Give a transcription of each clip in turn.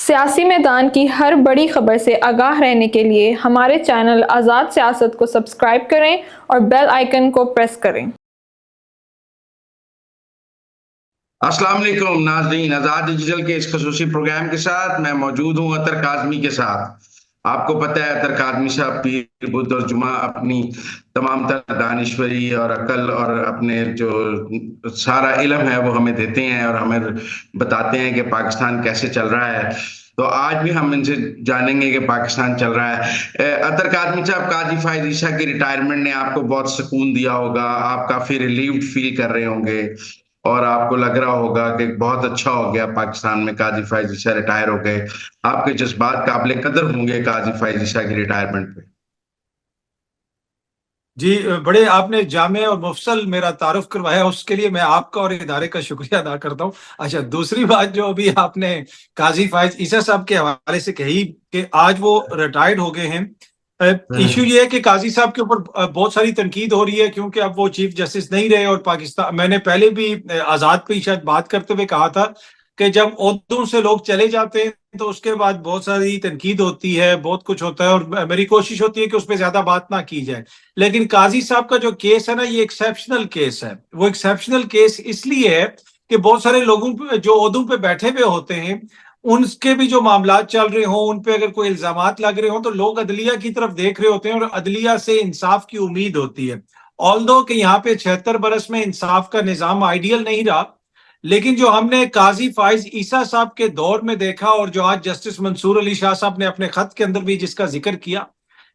सियासी मैदान की हर बड़ी खबर से आगाह रहने के लिए हमारे चैनल आज़ाद सियासत को सब्सक्राइब करें और बेल आइकन को प्रेस करें। अस्सलाम वालेकुम नाज़रीन, आज़ाद डिजिटल के इस खसूसी प्रोग्राम के साथ मैं मौजूद हूँ अतर काज़मी के साथ। आपको पता है अतर काज़मी साहब पीर बुध और जुमा अपनी तमाम तर दानिश्वरी और अकल और अपने जो सारा इल्म है वो हमें देते हैं और हमें बताते हैं कि पाकिस्तान कैसे चल रहा है। तो आज भी हम इनसे जानेंगे कि पाकिस्तान चल रहा है। अतर काज़मी साहब, काजी फायज ईसा की रिटायरमेंट ने आपको बहुत सुकून दिया होगा, आप काफी रिलीव्ड फील कर रहे होंगे और आपको लग रहा होगा कि बहुत अच्छा हो गया पाकिस्तान में, काजी फायज ईसा रिटायर हो गए। आपके जज्बात काबिल कदर होंगे काजी फायज ईसा की रिटायरमेंट पे। जी, बड़े आपने जामे और मुफसल मेरा तारुफ करवाया, उसके लिए मैं आपका और इदारे का शुक्रिया अदा करता हूँ। अच्छा, दूसरी बात जो अभी आपने काजी फायज ईसा साहब के हवाले से कही कि आज वो रिटायर्ड हो गए हैं। इशू ये है कि काजी साहब के ऊपर बहुत सारी तनकीद हो रही है क्योंकि अब वो चीफ जस्टिस नहीं रहे। और पाकिस्तान, मैंने पहले भी आजाद पे शायद बात करते हुए कहा था कि जब ओहदों से लोग चले जाते हैं तो उसके बाद बहुत सारी तनकीद होती है, बहुत कुछ होता है, और मेरी कोशिश होती है कि उस पर ज्यादा बात ना की जाए। लेकिन काजी साहब का जो केस है ना, ये एक्सेप्शनल केस है। वो एक्सेप्शनल केस इसलिए है कि बहुत सारे लोगों पे जो ओहदों पे बैठे हुए होते हैं, उनके भी जो मामला चल रहे हों, उन पे अगर कोई इल्जामात लग रहे हों, तो लोग अदलिया की तरफ देख रहे होते हैं और अदलिया से इंसाफ की उम्मीद होती है। ऑल्दो कि यहाँ पे 76 बरस में इंसाफ का निजाम आइडियल नहीं रहा, लेकिन जो हमने काजी फाइज ईसा साहब के दौर में देखा और जो आज जस्टिस मंसूर अली शाह साहब ने अपने खत के अंदर भी जिसका जिक्र किया,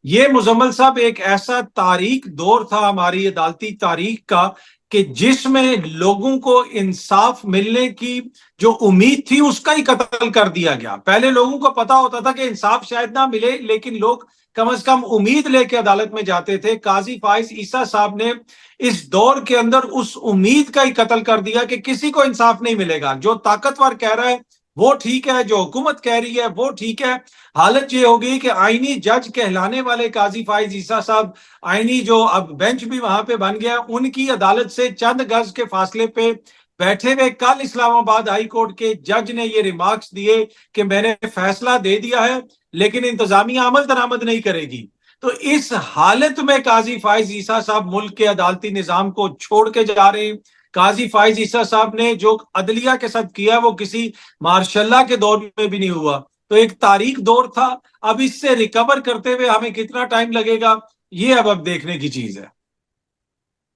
ये मुजम्मल साहब एक ऐसा तारीख दौर था हमारी अदालती तारीख का कि जिसमें लोगों को इंसाफ मिलने की जो उम्मीद थी उसका ही कत्ल कर दिया गया। पहले लोगों को पता होता था कि इंसाफ शायद ना मिले, लेकिन लोग कम से कम उम्मीद लेके अदालत में जाते थे। काजी फाइज ईसा साहब ने इस दौर के अंदर उस उम्मीद का ही कत्ल कर दिया कि किसी को इंसाफ नहीं मिलेगा। जो ताकतवर कह रहा है वो ठीक है, जो हुकूमत कह रही है वो ठीक है। हालत ये हो गई कि आईनी जज कहलाने वाले काजी फाइज ईसा साहब, आईनी जो अब बेंच भी वहां पे बन गया, उनकी अदालत से चंद गज के फासले पे बैठे हुए कल इस्लामाबाद हाई कोर्ट के जज ने ये रिमार्क्स दिए कि मैंने फैसला दे दिया है लेकिन इंतजामिया अमल दरामद नहीं करेगी। तो इस हालत में काजी फाइज ईसा साहब मुल्क के अदालती निजाम को छोड़ के जा रहे हैं। काजी फाइज ईसा साहब ने जो अदलिया के साथ किया वो किसी मार्शल्ला के दौर में भी नहीं हुआ। तो एक तारीख दौर था। अब इससे रिकवर करते हुए हमें कितना टाइम लगेगा, ये अब देखने की चीज है।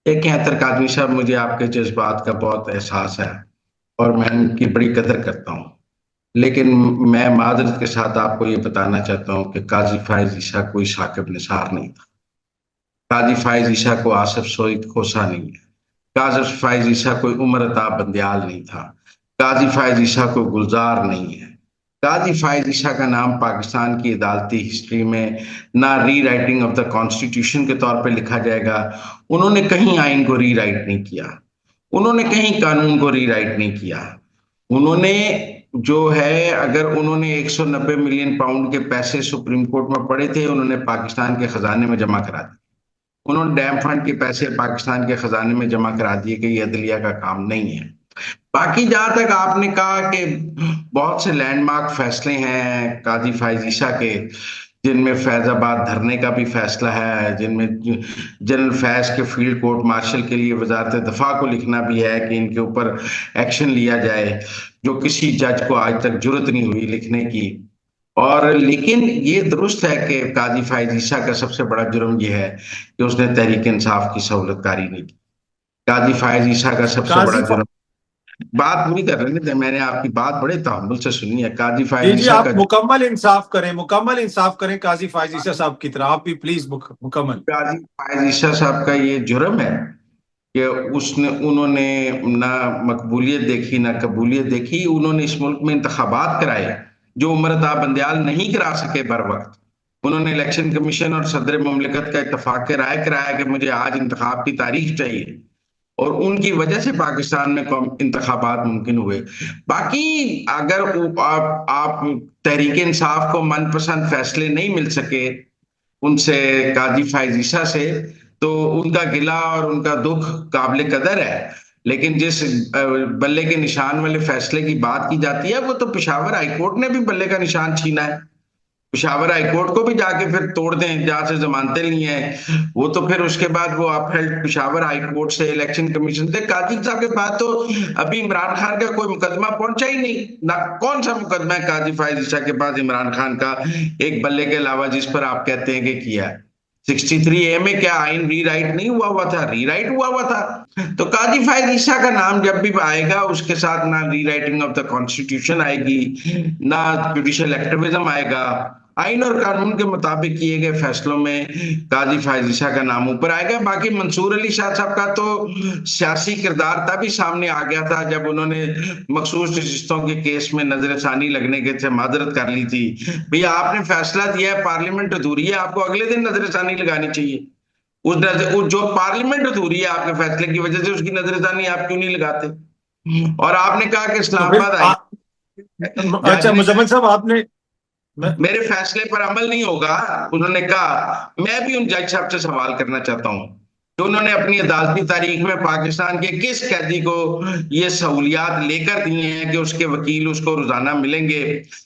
देखें अतर काज़मी साहब, मुझे आपके जज्बात का बहुत एहसास है और मैं उनकी बड़ी कदर करता हूँ, लेकिन मैं माजरत के साथ आपको ये बताना चाहता हूँ कि काजी फायज ईसा कोई साकिब निसार नहीं था। काजी फायज ईसा को आसिफ सोईद खोसा नहीं है। काजी फायज ईसा कोई उमर अता बंदयाल नहीं था। काजी फायज ईसा कोई गुलजार नहीं है। काजी फायज ईसा का नाम पाकिस्तान की अदालती हिस्ट्री में ना री राइटिंग ऑफ द कॉन्स्टिट्यूशन के तौर पे लिखा जाएगा। उन्होंने कहीं आइन को री राइट नहीं किया, उन्होंने कहीं कानून को री राइट नहीं किया। उन्होंने जो है, अगर उन्होंने 190 मिलियन पाउंड के पैसे सुप्रीम कोर्ट में पड़े थे, उन्होंने पाकिस्तान के खजाने में जमा करा दिए। उन्होंने डैम फंड के पैसे पाकिस्तान के खजाने में जमा करा दिए कि ये अदलिया का काम नहीं है। बाकी जहां तक आपने कहा कि बहुत से लैंडमार्क फैसले हैं काजी फायज ईसा के, जिनमें फैजाबाद धरने का भी फैसला है, जिनमें जनरल फैज के फील्ड कोर्ट मार्शल के लिए वजारत दफा को लिखना भी है कि इनके ऊपर एक्शन लिया जाए, जो किसी जज को आज तक जुर्रत नहीं हुई लिखने की। और लेकिन ये दुरुस्त है कि काजी फायज ईसा का सबसे बड़ा जुर्म यह है कि उसने तहरीक इंसाफ की सहूलतकारी नहीं की। काजी फायज ईसा का सबसे बड़ा जुर्म, बात पूरी कर रहे थे, मैंने आपकी बात बड़े तहम्मुल से सुनी है। काजी जी फायज जी, ईसा आप का, मुकम्मल इंसाफ करें, मुकम्मल इंसाफ करें काजी फाइज ईसा साहब की तरह, आप भी प्लीज मुकम्मल। काजी फायज ईसा साहब का ये जुर्म है कि उन्होंने ना मकबूलियत देखी ना कबूलियत देखी। उन्होंने इस मुल्क में इंतखाबात कराए जो उमरता बंदयाल नहीं करा सके बर वक्त। उन्होंने इलेक्शन कमीशन और सदर ममलिकत का इत्तफाक राय कराया कि मुझे आज इंतखाब की तारीख चाहिए, और उनकी वजह से पाकिस्तान में इंतखाबात मुमकिन हुए। बाकी अगर आप तहरीक इंसाफ को मनपसंद फैसले नहीं मिल सके उनसे, काजी फायज ईसा से, तो उनका गिला और उनका दुख काबिल कदर है। लेकिन जिस बल्ले के निशान वाले फैसले की बात की जाती है, वो तो पेशावर हाईकोर्ट ने भी बल्ले का निशान छीना है। पेशावर हाईकोर्ट को भी जाके फिर तोड़ दें, जहां से जमानतें ली हैं, वो तो फिर उसके बाद वो अपहेल्ड पेशावर हाईकोर्ट से, इलेक्शन कमीशन से। काजी साहब के पास तो अभी इमरान खान का कोई मुकदमा पहुंचा ही नहीं ना। कौन सा मुकदमा है काजी फायज ईसा के पास इमरान खान का, एक बल्ले के अलावा, जिस पर आप कहते हैं कि किया है? 63A में क्या आइन रीराइट नहीं हुआ हुआ था? रीराइट हुआ हुआ था। तो काजी फायज ईसा का नाम जब भी आएगा, उसके साथ ना रीराइटिंग ऑफ द कॉन्स्टिट्यूशन आएगी, ना जुडिशियल एक्टिविज्म आएगा। आइन और कानून के मुताबिक किए गए फैसलों में काजी फायज ईसा का नाम ऊपर आएगा। बाकी मंसूर अली शाह साहब का तो सियासी किरदार तभी सामने आ गया था जब उन्होंने मखसूस नशिस्तों के केस में नजरसानी लगने के से माजरत कर ली थी। भैया, आपने फैसला दिया है, पार्लियामेंट अधूरी है, आपको अगले दिन नजरसानी लगानी चाहिए। जो पार्लियामेंट अधूरी है आपके फैसले की वजह से, उसकी नजरसानी आप क्यों नहीं लगाते? और आपने कहा कि तो फिर इस्लामाबाद आई जज अच्छा ने मुजम्मिल साहब आपने मेरे फैसले पर अमल नहीं होगा। उन्होंने कहा, मैं भी उन जज साहब से सवाल करना चाहता हूं कि उन्होंने अपनी अदालती तारीख में पाकिस्तान के किस कैदी को ये सहूलियात लेकर दी हैं कि उसके वकील उसको रोजाना मिलेंगे।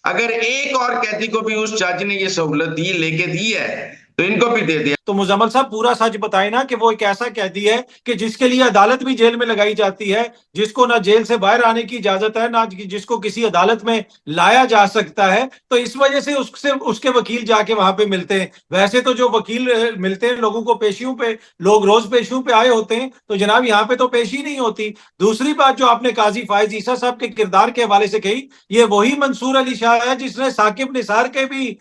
अगर एक और कैदी को भी उस जज ने ये सहूलत दी, लेके दी है, तो इनको भी दे दिया। तो मुजम्मिल साहब पूरा सच बताए ना कि वो एक ऐसा कैदी है कि जिसके लिए अदालत भी जेल में लगाई जाती है, जिसको ना जेल से बाहर आने की इजाजत है, ना जिसको किसी अदालत में लाया जा सकता है। तो इस वजह से उससे उसके वकील जाके वहां पे मिलते हैं। वैसे तो जो वकील मिलते हैं लोगों को पेशियों पे, लोग रोज पेशियों पे आए होते हैं, तो जनाब यहाँ पे तो पेशी नहीं होती। दूसरी बात जो आपने काजी फायज ईसा साहब के किरदार के हवाले से कही, ये वही मंसूर अली शाह है जिसने साकिब निसार के भी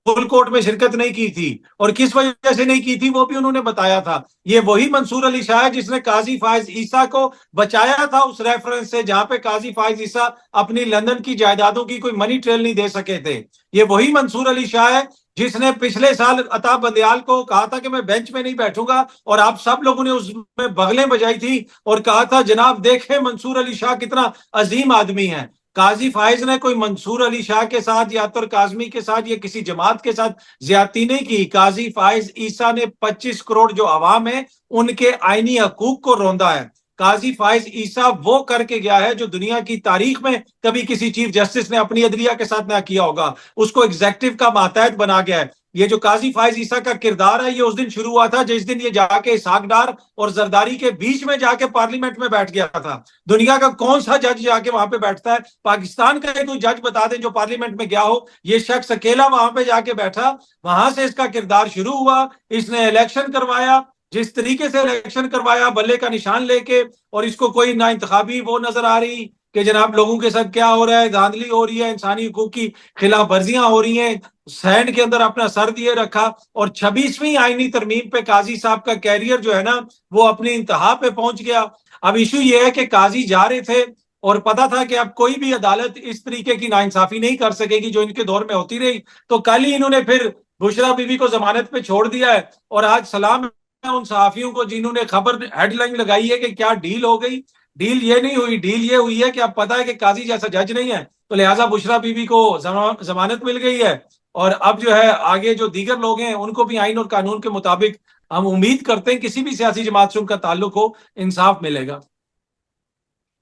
फुल कोर्ट में शिरकत नहीं की थी, और किस वजह से नहीं की थी वो भी उन्होंने बताया था। ये वही मंसूर अली शाह है जिसने काजी फायज ईसा को बचाया था उस रेफरेंस से जहां पे काजी फायज ईसा अपनी लंदन की जायदादों की कोई मनी ट्रेल नहीं दे सके थे। ये वही मंसूर अली शाह है जिसने पिछले साल अता बंदयाल को कहा था कि मैं बेंच में नहीं बैठूंगा, और आप सब लोगों ने उसमें बगलें बजाई थी और कहा था जनाब देखें मंसूर अली शाह कितना अजीम आदमी है। काजी फाइज ने कोई मंसूर अली शाह के साथ या तो काजमी के साथ या किसी जमात के साथ ज्यादती नहीं की। काजी फाइज ईसा ने 25 करोड़ जो अवाम है उनके आईनी हकूक को रौंदा है। काजी फाइज ईसा वो करके गया है जो दुनिया की तारीख में कभी किसी चीफ जस्टिस ने अपनी अदलिया के साथ ना किया होगा। उसको एग्जेक्टिव का मातहत बना गया है। ये जो काजी फाइज ईसा का किरदार है, ये उस दिन शुरू हुआ था जिस दिन ये जाके इसहाक डार और जरदारी के बीच में जाके पार्लियामेंट में बैठ गया था। दुनिया का कौन सा जज जाके वहां पे बैठता है? पाकिस्तान का कोई जज बता दें जो पार्लियामेंट में गया हो। ये शख्स अकेला वहां पे जाके बैठा, वहां से इसका किरदार शुरू हुआ। इसने इलेक्शन करवाया, जिस तरीके से इलेक्शन करवाया बल्ले का निशान लेके, और इसको कोई ना इंतखाबी वो नजर आ रही कि जनाब लोगों के साथ क्या हो रहा है, धांधली हो रही है, इंसानी हकूक की खिलाफ वर्जियां हो रही हैं, सैंड के अंदर अपना सर दिए रखा। और 26वीं आईनी तरमीम पे काजी साहब का कैरियर जो है ना वो अपनी इंतहा पे पहुंच गया। अब इशू ये है कि काजी जा रहे थे और पता था कि अब कोई भी अदालत इस तरीके की नाइंसाफी नहीं कर सकेगी जो इनके दौर में होती रही। तो कल ही इन्होंने फिर बुशरा बीबी को जमानत पे छोड़ दिया है। और आज सलाम उन सहाफियों को जिन्होंने खबर हेडलाइन लगाई है कि क्या डील हो गई। डील ये नहीं हुई, डील ये हुई है कि अब पता है कि काजी जैसा जज नहीं है, तो लिहाजा बुशरा बीबी को जमानत मिल गई है। और अब जो है आगे जो दीगर लोग हैं उनको भी आइन और कानून के मुताबिक हम उम्मीद करते हैं किसी भी सियासी जमात से उनका ताल्लुक हो, इंसाफ मिलेगा।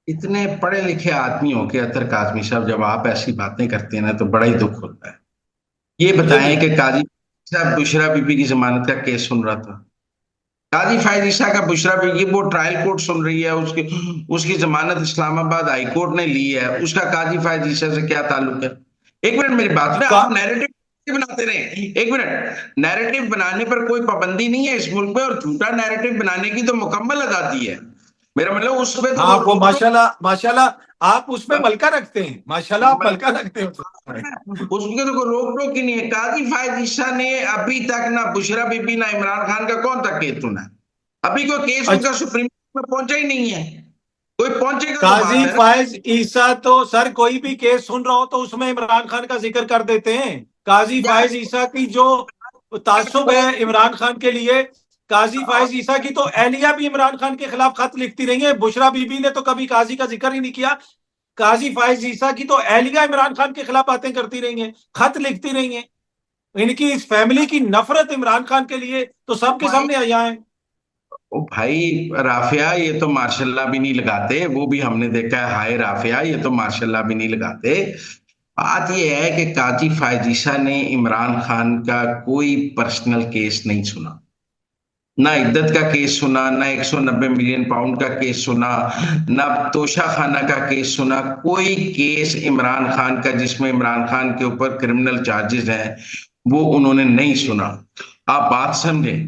इतने पढ़े लिखे आदमियों के अतर काजमी साहब, जब आप ऐसी बातें करते हैं ना तो बड़ा ही दुख होता है। ये बताएं कि काजी साहब बुशरा बीबी की जमानत का केस सुन रहा था। काजी फायज ईसा का बुशरा बीबी वो ट्रायल कोर्ट सुन रही है, उसकी जमानत इस्लामाबाद हाई कोर्ट ने ली है। उसका काजी फायज ईसा से क्या ताल्लुक है? एक मिनट मेरी बात में, आप नैरेटिव बनाते रहे। एक मिनट, नैरेटिव बनाने पर कोई पाबंदी नहीं है इस मुल्क में, और झूठा नैरेटिव बनाने की तो मुकम्मल आजादी है। मेरा मतलब उसमें तो आपको माशाल्लाह माशाल्लाह आप उसमें मलका रखते हैं, माशाल्लाह आप मलका रखते हैं उसमें तो कोई रोक टोक ही नहीं है। काजी फायज ईसा ने अभी तक ना बुशरा बीबी ना इमरान खान का कौन सा केस सुना? अभी कोई केस उनका सुप्रीम कोर्ट में पहुंचा ही नहीं है। कोई पहुंचेगा तो काजी फायज ईसा तो सर कोई भी केस सुन रहा हो तो उसमें इमरान खान का जिक्र कर देते हैं। काजी फायज ईसा की जो तासुब है इमरान खान के लिए, काजी फायज ईसा की तो एहलिया भी इमरान खान के खिलाफ खत लिखती रही है। बुशरा बीबी ने तो कभी काजी का जिक्र ही नहीं किया। काजी फायज ईसा की तो एहलिया इमरान खान के खिलाफ बातें करती रही हैं, खत लिखती रही हैं। इनकी इस फैमिली की नफरत इमरान खान के लिए तो सबके सामने आया है। ओ भाई, राफिया ये तो मार्शल्लाह भी नहीं लगाते, वो भी हमने देखा है। हाय राफिया, ये तो मार्शल्लाह भी नहीं लगाते। बात ये है कि काजी फायज ईसा ने इमरान खान का कोई पर्सनल केस नहीं सुना, ना इद्दत का केस सुना, ना 190 मिलियन पाउंड का केस सुना, ना तोशा खाना का केस सुना। कोई केस इमरान खान का जिसमें इमरान खान के ऊपर क्रिमिनल चार्जेस हैं, वो उन्होंने नहीं सुना। आप बात समझें,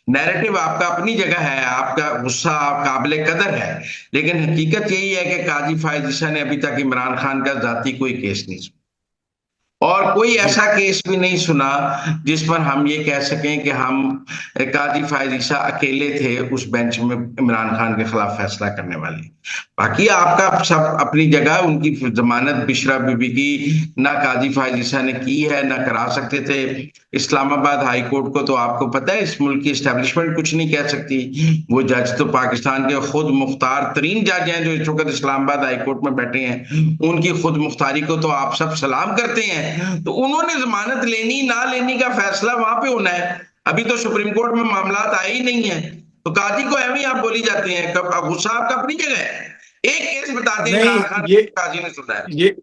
नैरेटिव आपका अपनी जगह है, आपका गुस्सा काबिले कदर है, लेकिन हकीकत यही है कि काजी फायज ईसा ने अभी तक इमरान खान का जाती कोई केस नहीं सुना, और कोई जी ऐसा केस भी नहीं सुना जिस पर हम ये कह सकें कि हम काजी फायज ईसा अकेले थे उस बेंच में इमरान खान के खिलाफ फैसला करने वाले। बाकी आपका सब अपनी जगह, उनकी जमानत बिशरा बीबी की ना काजी फायज ईसा ने की है, ना करा सकते थे। इस्लामाबाद हाई कोर्ट को तो आपको पता है, इस मुल्क की एस्टेब्लिशमेंट कुछ नहीं कह सकती। वो जज तो पाकिस्तान के खुद मुख्तार तरीन जज हैं जो इस वक्त इस्लामाबाद हाई कोर्ट में बैठे हैं। उनकी खुद मुख्तारी को तो आप सब सलाम करते हैं। तो उन्होंने जमानत लेनी ना लेनी का फैसला वहां पे होना है। अभी तो सुप्रीम कोर्ट में मामला आए ही नहीं है, तो काजी को एवं ही आप बोली जाते हैं। कब गुस्सा आपका अपनी जगह है। एक केस बता दें नहीं, इमरान खान काजी ने सुना है। ये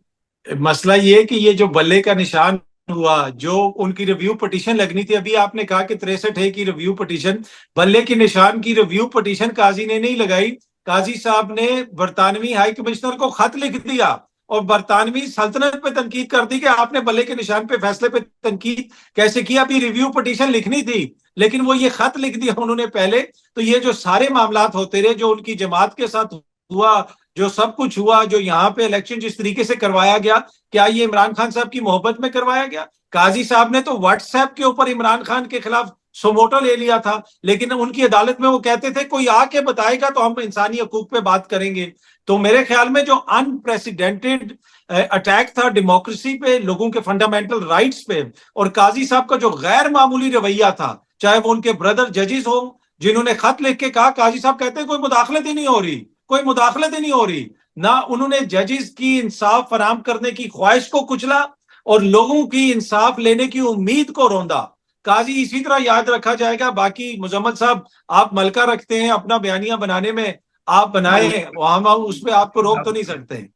मसला ये है कि ये जो बल्ले का निशान हुआ, जो उनकी रिव्यू पिटीशन लगनी थी, अभी आपने कहा कि 63 है की रिव्यू पिटीशन, बल्ले के निशान की रिव्यू पिटीशन काजी ने नहीं लगाई। काजी साहब ने बरतानवी हाई कमिश्नर को खत लिख दिया और बरतानवी सल्तनत पे तनकीद कर दी कि आपने बल्ले के निशान पे फैसले पे तनकीद कैसे किया। अभी रिव्यू पिटीशन लिखनी थी, लेकिन वो ये खत लिख दिया उन्होंने पहले। तो ये जो सारे मामलात होते रहे, जो उनकी जमात के साथ हुआ, जो सब कुछ हुआ, जो यहाँ पे इलेक्शन जिस तरीके से करवाया गया, क्या ये इमरान खान साहब की मोहब्बत में करवाया गया? काजी साहब ने तो व्हाट्सएप के ऊपर इमरान खान के खिलाफ सोमोटो ले लिया था, लेकिन उनकी अदालत में वो कहते थे कोई आके बताएगा तो हम इंसानी हकूक पे बात करेंगे। तो मेरे ख्याल में जो अनप्रेसिडेंटेड अटैक था डेमोक्रेसी पे, लोगों के फंडामेंटल राइट्स पे, और काजी साहब का जो गैर मामूली रवैया था, चाहे वो उनके ब्रदर जजेस हो जिन्होंने खत लिख के कहा, काजी साहब कहते हैं कोई मुदाखलत ही नहीं हो रही, कोई मुदाखलत ही नहीं हो रही ना। उन्होंने जजेस की इंसाफ फराम करने की ख्वाहिश को कुचला और लोगों की इंसाफ लेने की उम्मीद को रोंदा। काजी इसी तरह याद रखा जाएगा। बाकी मुजम्मल साहब, आप मलका रखते हैं अपना बयानिया बनाने में, आप बनाए, हम उस पर आपको रोक तो नहीं सकते।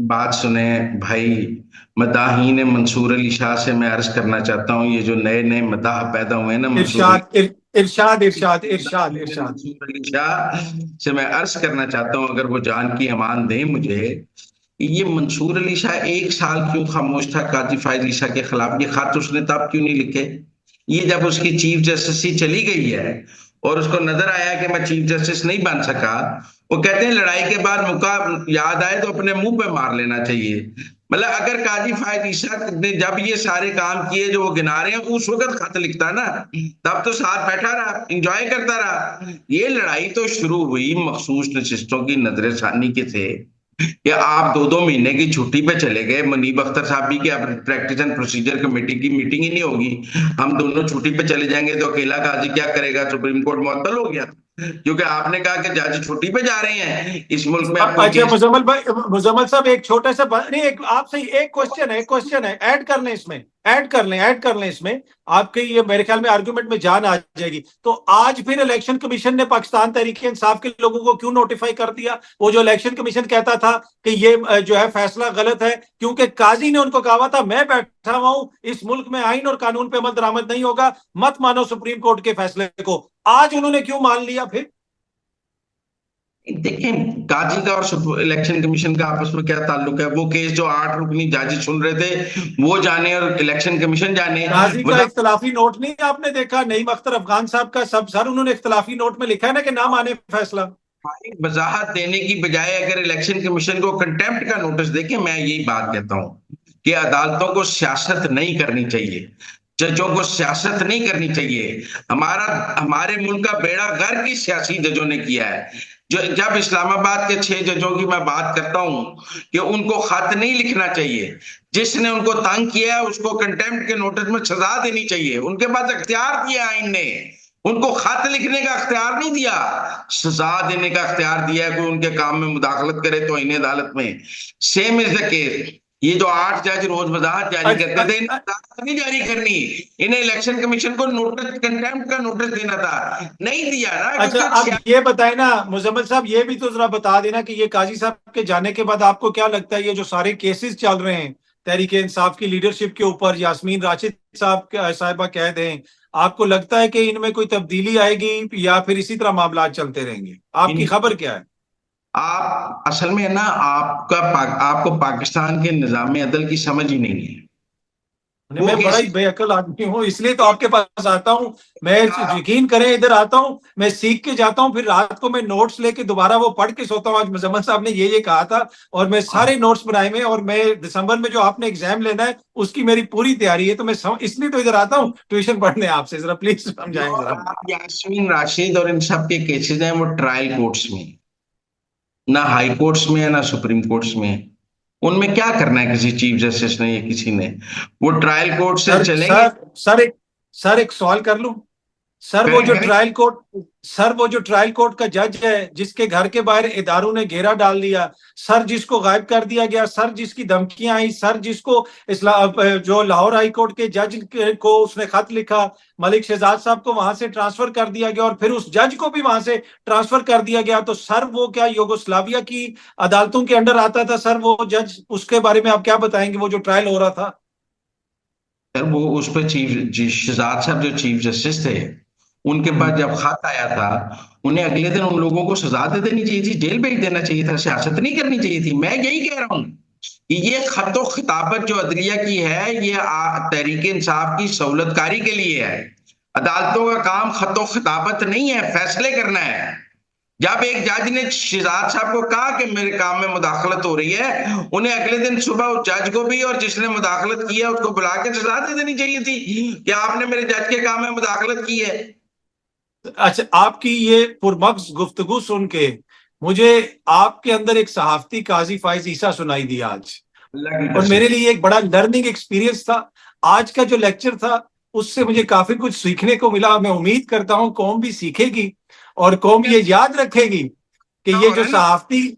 बात सुने भाई, मदाहीन मंसूर अली शाह से मैं अर्ज करना चाहता हूँ, ये जो नए नए मदाह पैदा हुए हैं ना मंसूर इरशाद इरशाद इरशाद इरशाद इरशाद मंसूर अली शाह से मैं अर्ज करना चाहता हूँ, अगर वो जान की अमान दें मुझे, ये मंसूर अली शाह 1 साल क्यों खामोश था काजी फायज ईसा के खिलाफ? ये खत उसने तब क्यों नहीं लिखे? ये जब उसकी चीफ जस्टिस चली गई है और उसको नजर आया कि मैं चीफ जस्टिस नहीं बन सका, वो कहते हैं लड़ाई के बाद मौका याद आए तो अपने मुंह पे मार लेना चाहिए। मतलब अगर काजी फायज ईसा ने जब ये सारे काम किए जो वो गिना रहे हैं, उस वक्त खत लिखता ना, तब तो साथ बैठा रहा, इंजॉय करता रहा। ये लड़ाई तो शुरू हुई मखसूस नशिस्तों की नजरसानी के थे कि आप 2-2 महीने की छुट्टी पे चले गए। मुनीब अख्तर साहब भी कि अब प्रैक्टिस एंड प्रोसीजर कमेटी की मीटिंग ही नहीं होगी, हम दोनों छुट्टी पे चले जाएंगे तो अकेला काजी क्या करेगा? सुप्रीम कोर्ट मुअत्तल हो गया क्योंकि आपने कहा कि जज छुट्टी पे जा रहे हैं, इस मुल्क में अब कोई अच्छा केस। मुजम्मल भाई, मुजम्मल साहब एक छोटा सा नहीं, एक आपसे एक क्वेश्चन है, ऐड कर लें इसमें, ऐड कर लें इसमें, आपके ये मेरे ख्याल में आर्गुमेंट में जान आ जाएगी। तो आज फिर इलेक्शन कमीशन ने पाकिस्तान तहरीक इंसाफ के लोगों को क्यों नोटिफाई कर दिया? वो जो इलेक्शन कमीशन कहता था कि ये जो है फैसला गलत है, क्योंकि काजी ने उनको कहा था मैं बैठा हुआ हूं, इस मुल्क में आइन और कानून पे अमल दरामद नहीं होगा, मत मानो सुप्रीम कोर्ट के फैसले को। आज उन्होंने क्यों मान लिया फिर? देखें, काजी का और इलेक्शन कमीशन का आपस में क्या ताल्लुक है? वो केस जो 8 रुकनी जज सुन रहे थे वो जाने और इलेक्शन कमीशन जाने। काजी का इख्तलाफी नोट नहीं आपने देखा? नईम अख्तर अफगान साहब का सब सर उन्होंने इख्तलाफी नोट में लिखा है ना कि ना माने फैसला। वजाहत देने की बजाय अगर इलेक्शन कमीशन को कंटेम्प्ट का नोटिस देके, मैं यही बात कहता हूं कि अदालतों को सियासत नहीं करनी चाहिए, जजों को सियासत नहीं करनी चाहिए। हमारे मुल्क का बेड़ा गर्क की सियासी जजों ने किया है। जो जब इस्लामाबाद के 6 जजों की मैं बात करता हूं कि उनको खत नहीं लिखना चाहिए, जिसने उनको तंग किया है उसको कंटेम्प्ट के नोटिस में सजा देनी चाहिए। उनके पास अख्तियार दिया आइन ने, उनको खत लिखने का अख्तियार नहीं दिया, सजा देने का अख्तियार दिया है। कोई उनके काम में मुदाखलत करे तो इन अदालत में। सेम इज द केस ये जो 8 जज रोज वजाहत जारी अच्छा, करते थे, इन्हें वजाहत नहीं जारी करनी, इन्हें इलेक्शन कमीशन को नोटिस, कंटेम्प्ट का नोटिस देना था, नहीं दिया ना। अच्छा, क्योंकि अब ये बताए ना मुजम्मिल साहब, ये भी तो जरा बता देना कि ये काजी साहब के जाने के बाद आपको क्या लगता है, ये जो सारे केसेस चल रहे हैं तहरीक इंसाफ की लीडरशिप के ऊपर, यास्मीन राशिद साहिबा कह दें, आपको लगता है कि इनमें कोई तब्दीली आएगी या फिर इसी तरह मामला चलते रहेंगे? आपकी खबर क्या है? आप असल में ना, आपको पाकिस्तान के निजाम अदल की समझ ही नहीं है। वो मैं बड़ा कैसे, ही बेअकल आदमी हूँ, इसलिए तो आपके पास आता हूँ। मैं यकीन करें, इधर आता हूँ, मैं सीख के जाता हूँ, फिर रात को मैं नोट्स लेके दोबारा वो पढ़ के सोता हूँ। आज मुजम्मल साहब ने ये कहा था और मैं सारे नोट्स बनाए हुए, और मैं दिसंबर में जो आपने एग्जाम लेना है उसकी मेरी पूरी तैयारी है। तो मैं इसलिए तो इधर आता हूँ ट्यूशन पढ़ने आपसे। जरा प्लीज समझाएं जो जरा। यास्मीन राशिद और इन सब के केसेस हैं, वो ट्रायल कोर्ट्स में, ना हाई कोर्ट्स में है ना सुप्रीम कोर्ट्स में है। उनमें क्या करना है किसी चीफ जस्टिस ने या किसी ने? वो ट्रायल कोर्ट से सर चलेंगे। सर सर एक सवाल कर लूं? सर वो करें जो करें। ट्रायल कोर्ट सर वो जो ट्रायल कोर्ट का जज है, जिसके घर के बाहर इदारों ने घेरा डाल दिया, सर जिसको गायब कर दिया गया, सर जिसकी धमकियां आई, सर जिसको जो लाहौर हाई कोर्ट के जज को उसने खत लिखा, मलिक शहजाद साहब को वहां से ट्रांसफर कर दिया गया और फिर उस जज को भी वहां से ट्रांसफर कर दिया गया। तो सर वो क्या यूगोस्लाविया की अदालतों के अंडर आता था सर वो जज? उसके बारे में आप क्या बताएंगे, वो जो ट्रायल हो रहा था? सर वो उस पर शहजाद साहब जो चीफ जस्टिस थे, उनके पास जब खत आया था, उन्हें अगले दिन उन लोगों को सजा दे देनी चाहिए थी, जेल भेज देना चाहिए था, सियासत नहीं करनी चाहिए थी। मैं यही कह रहा हूँ कि ये खतो खिताबत जो अदलिया की है, ये तहरीक इंसाफ की सहूलतकारी के लिए है। अदालतों का काम खतो खिताबत नहीं है, फैसले करना है। जब एक जज ने शहजाद साहब को कहा कि मेरे काम में मुदाखलत हो रही है, उन्हें अगले दिन सुबह उस जज को भी और जिसने मुदाखलत की है उसको बुला के सजा दे देनी चाहिए थी कि आपने मेरे जज के काम में मुदाखलत की है। अच्छा, आपकी ये पुरमग्ज गुफ्तगू सुन के मुझे आपके अंदर एक सहाफती काजी फाइज ईसा सुनाई दिया आज, अल्लाह की और कसम। मेरे लिए एक बड़ा लर्निंग एक्सपीरियंस था। आज का जो लेक्चर था उससे मुझे काफी कुछ सीखने को मिला। मैं उम्मीद करता हूं कौम भी सीखेगी और कौम ये याद रखेगी कि हो रहा है ना, ये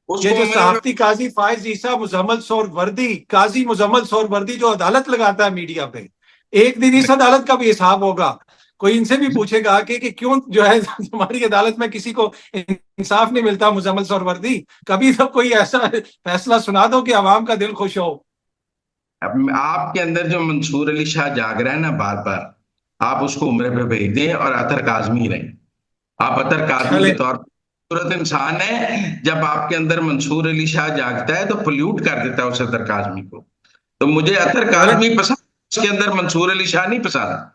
उसको जो उम्र में। सहाफती काजी फाइज ईसा मुजम्मल सौर वर्दी, काजी मुजम्मल सौर वर्दी जो अदालत लगाता है मीडिया पे, एक दिन इस अदालत का भी हिसाब होगा। कोई इनसे भी पूछेगा कि क्यों जो है हमारी अदालत में किसी को इंसाफ नहीं मिलता। मुजम्मल सौर वर्दी, कभी तो कोई ऐसा फैसला सुना दो कि आवाम का दिल खुश हो। अब आपके अंदर जो मंसूर अली शाह जाग रहा है ना बार बार, आप उसको उम्र पे भेज दें और अतर काजमी रहें। आप अतर काजमी के चले, तौर पर खूबसूरत इंसान है। जब आपके अंदर मंसूर अली शाह जागता है तो पोल्यूट कर देता है उस अतर काजमी को। तो मुझे अतर चले। काजमी पसंद, उसके अंदर मंसूर अली शाह नहीं पसंद।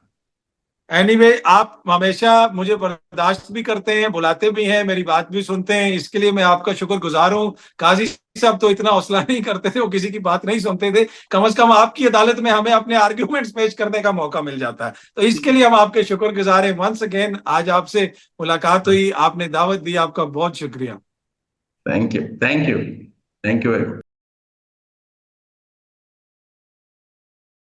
एनीवे, आप हमेशा मुझे बर्दाश्त भी करते हैं, बुलाते भी हैं, मेरी बात भी सुनते हैं, इसके लिए मैं आपका शुक्रगुजार हूँ। काजी साहब तो इतना हौसला नहीं करते थे, वो किसी की बात नहीं सुनते थे। कम से कम आपकी अदालत में हमें अपने आर्ग्यूमेंट्स पेश करने का मौका मिल जाता है, तो इसके लिए हम आपके शुक्रगुजार हैं। वंस अगेन आज आपसे मुलाकात हुई, आपने दावत दी, आपका बहुत शुक्रिया। Thank you, thank you, thank you.